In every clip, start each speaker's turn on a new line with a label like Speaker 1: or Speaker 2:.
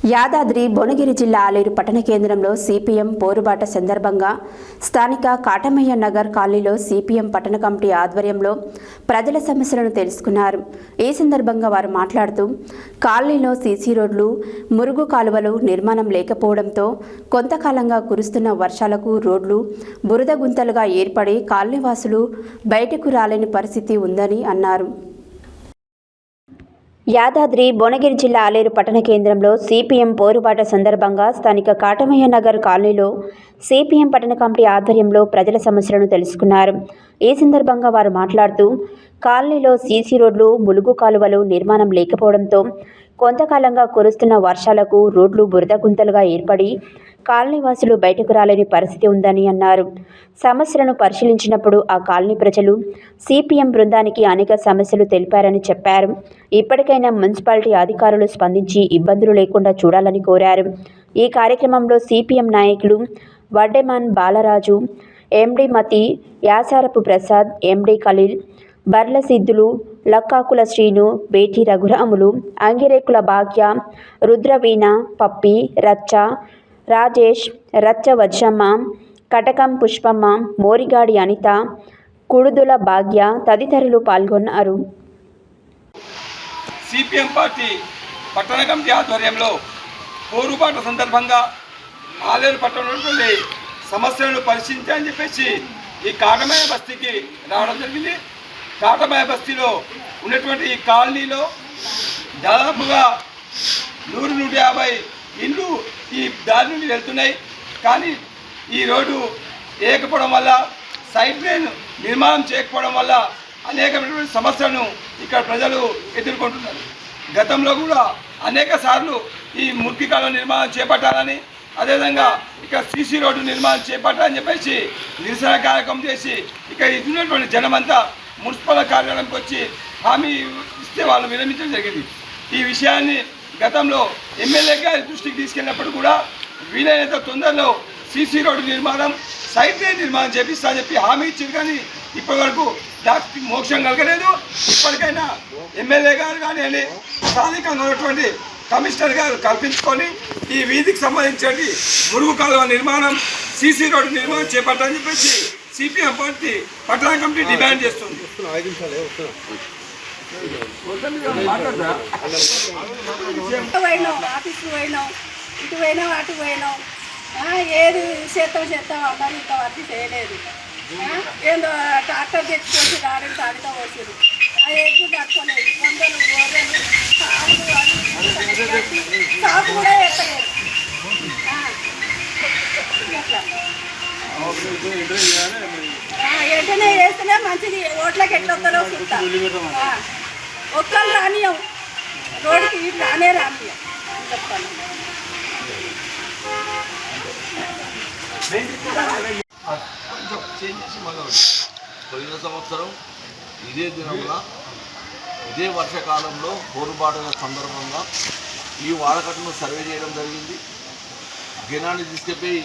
Speaker 1: యాదాద్రి భువనగిరి జిల్లా ఆలేరు పట్టణ కేంద్రంలో సిపిఎం పోరుబాట సందర్భంగా స్థానిక కాటమయ్య నగర్ కాలనీలో సిపిఎం పట్టణ కమిటీ ఆధ్వర్యంలో ప్రజల సమస్యలను తెలుసుకున్నారు. ఈ సందర్భంగా వారు మాట్లాడుతూ కాలనీలో సీసీ రోడ్లు, మురుగు కాలువలు నిర్మాణం లేకపోవడంతో కొంతకాలంగా కురుస్తున్న వర్షాలకు రోడ్లు బురద గుంతలుగా ఏర్పడి కాలనీవాసులు బయటకు రాలేని పరిస్థితి ఉందని అన్నారు. యాదాద్రి భువనగిరి జిల్లా ఆలేరు పట్టణ కేంద్రంలో సిపిఎం పోరుబాట సందర్భంగా స్థానిక కాటమయ్య నగర్ కాలనీలో సిపిఎం పట్టణ కమిటీ ఆధ్వర్యంలో ప్రజల సమస్యలను తెలుసుకున్నారు. ఈ సందర్భంగా వారు మాట్లాడుతూ కాలనీలో సీసీ రోడ్లు, ములుగు కాలువలు నిర్మాణం లేకపోవడంతో కొంతకాలంగా కురుస్తున్న వర్షాలకు రోడ్లు బురద గుంతలుగా ఏర్పడి కాలనీవాసులు బయటకు రాలేని పరిస్థితి ఉందని అన్నారు. సమస్యలను పరిశీలించినప్పుడు ఆ కాలనీ ప్రజలు సిపిఎం బృందానికి అనేక సమస్యలు తెలిపారని చెప్పారు. ఇప్పటికైనా మున్సిపాలిటీ అధికారులు స్పందించి ఇబ్బందులు లేకుండా చూడాలని కోరారు. ఈ కార్యక్రమంలో సిపిఎం నాయకులు వడ్డెమాన్ బాలరాజు, ఎండి మతి, యాసారపు ప్రసాద్, ఎండి ఖలీల్, బర్ల సిద్ధులు, లక్కాకుల శ్రీను, బేటి రఘురాములు, అంగిరేకుల భాగ్య, రుద్రవీణ, పప్పి, రచ్చ, రాజేష్, రచ్చ వజ్రమ్మ, కటకం పుష్పమ్మ, మోరిగాడి అనిత, కుడుదుల భాగ్య తదితరులు పాల్గొన్నారు.
Speaker 2: సిపిఎం పార్టీ పట్టణ కమిటీ ఆధ్వర్యంలో పోరుబాట సందర్భంగా ఆలేరు పట్టణంలోని సమస్యలను పరిశీలించాలని చెప్పేసి ఈ కాటమయ్య బస్తీకి రావడం జరిగింది. కాటమయ్య బస్తీలో ఉన్నటువంటి ఈ కాలనీలో దాదాపుగా 100-150 ఇండ్లు ఈ దారి నుండి వెళ్తున్నాయి. కానీ ఈ రోడ్డు వేయకపోవడం వల్ల, సైడ్ లైన్ నిర్మాణం చేయకపోవడం వల్ల అనేకమైనటువంటి సమస్యలను ఇక్కడ ప్రజలు ఎదుర్కొంటున్నారు. గతంలో కూడా అనేక సార్లు ఈ మురికి కాలువ నిర్మాణం చేపట్టాలని, అదేవిధంగా ఇక్కడ సీసీ రోడ్డు నిర్మాణం చేపట్టాలని చెప్పేసి నిరసన కార్యక్రమం చేసి ఇక్కడ ఉన్నటువంటి జనమంతా మున్సిపల్ కార్యాలయంకి వచ్చి హామీ ఇస్తే వాళ్ళు విరమించడం జరిగింది. ఈ విషయాన్ని గతంలో ఎమ్మెల్యే గారి దృష్టికి తీసుకెళ్ళినప్పుడు కూడా వీలైనంత తొందరలో సీసీ రోడ్డు నిర్మాణం, సైడ్ లైన్ నిర్మాణం చేపిస్తా చెప్పి హామీ ఇచ్చారు. కానీ ఇప్పటి వరకు దానికి మోక్షం కలగలేదు. ఇప్పటికైనా ఎమ్మెల్యే గారు కానీ స్థానికంగా ఉన్నటువంటి కమిషనర్ గారు కల్పించుకొని ఈ వీధికి సంబంధించి మురుగు కాలువ నిర్మాణం, సీసీ రోడ్డు నిర్మాణం చేపట్టాలని చెప్పేసి సిపిఎం పార్టీ పట్టణ కమిటీ డిమాండ్ చేస్తుంది.
Speaker 3: ఇటు పోయినాం అటు పోయినాం, ఏది చేస్తాం అన్నారు, ఇంతవరకు చేయలేదు. ఏందో ట్రాక్టర్ తెచ్చుకొచ్చి రాడిని తాడితో వచ్చారు, ఆ ఎగ్గు తట్టుకోలేదు. కొందరు గొర్రెలు సాగు కూడా ఎత్తలేదు. వెంటనే వేస్తేనే మంచిది. ఓట్లకి ఎట్లా వస్తారో చూస్తా. ఒక్కళ్ళు రానియం, రోడ్డుకి ఇటు రానియం చెప్తాను.
Speaker 4: పోయిన సంవత్సరం ఇదే దినంలో, ఇదే వర్షాకాలంలో పోరుబాటుల సందర్భంగా ఈ వాడకట్టును సర్వే చేయడం జరిగింది. జనాన్ని తీసుకెళ్ళి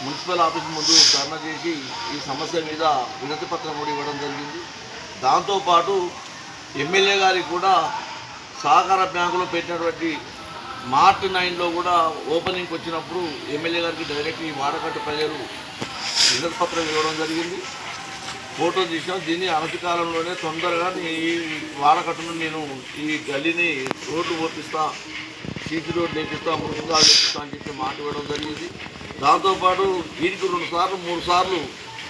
Speaker 4: మున్సిపల్ ఆఫీస్ ముందు ధర్నా చేసి ఈ సమస్య మీద వినతి పత్రం కూడా ఇవ్వడం జరిగింది. దాంతోపాటు ఎమ్మెల్యే గారికి కూడా సహకార బ్యాంకులో పెట్టినటువంటి మార్చ్ 9లో కూడా ఓపెనింగ్కి వచ్చినప్పుడు ఎమ్మెల్యే గారికి డైరెక్ట్ ఈ వాడకట్టు ప్రజలు వినతి పత్రం ఇవ్వడం జరిగింది. ఫోటో తీసినాం. దీన్ని అనతి కాలంలోనే తొందరగా ఈ వాడకట్టును నేను ఈ గల్లీని రోడ్లు పోపిస్తా, సీసీ రోడ్లు వేపిస్తా, మురుగుగాలు వేపిస్తా అని చెప్పి మాట ఇవ్వడం జరిగింది. దాంతోపాటు వీరికి 2-3 సార్లు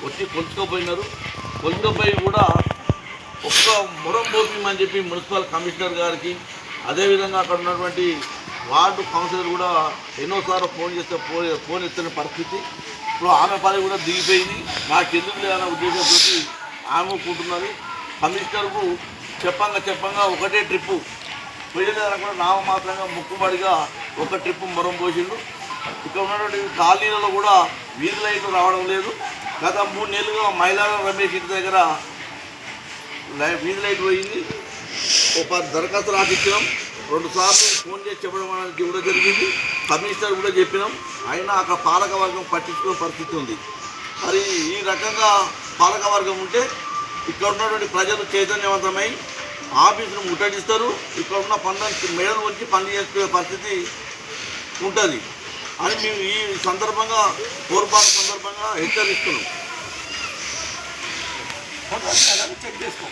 Speaker 4: వచ్చి కొలుచుకోపోయినారు. కొలుచుకోపోయి కూడా ఒక్క మురం పోపిమని చెప్పి మున్సిపల్ కమిషనర్ గారికి, అదేవిధంగా అక్కడ ఉన్నటువంటి వార్డు కౌన్సిలర్ కూడా ఎన్నోసార్లు ఫోన్ చేస్తే ఫోన్ ఎత్తున్న పరిస్థితి. ఇప్పుడు ఆమె పని కూడా దిగిపోయింది. నాకెందుకు లేదన్న ఉద్దేశంతో ఆమె కూటున్నది. కమిషనర్కు చెప్పంగా ఒకటే ట్రిప్పు పోయేదాన్ని కూడా నామమాత్రంగా ముక్కుబడిగా ఒక ట్రిప్పు మొరం పోసిండు. ఇక్కడ ఉన్నటువంటి కాలనీలలో కూడా వీధి లైట్లు రావడం లేదు. గత 3 నెలలుగా మైలాల రమేష్ ఇంటి దగ్గర వీధి లైట్ పోయింది. ఒక దరఖాస్తు రాసిచ్చినాం. 2 సార్లు ఫోన్ చేసి చెప్పడం అనేది కూడా జరిగింది. కమిషనర్ కూడా చెప్పినాం. అయినా అక్కడ పాలకవర్గం పట్టించుకునే పరిస్థితి ఉంది. మరి ఈ రకంగా పాలకవర్గం ఉంటే ఇక్కడ ఉన్నటువంటి ప్రజలు చైతన్యవంతమై ఆఫీసును ముట్టడిస్తారు. ఇక్కడ ఉన్న పనులను మేడలు వచ్చి పని చేసుకునే పరిస్థితి ఉంటుంది అని మేము ఈ సందర్భంగా పోరుబాటు సందర్భంగా హెచ్చరిస్తున్నాం.
Speaker 2: చెక్ చేసుకో.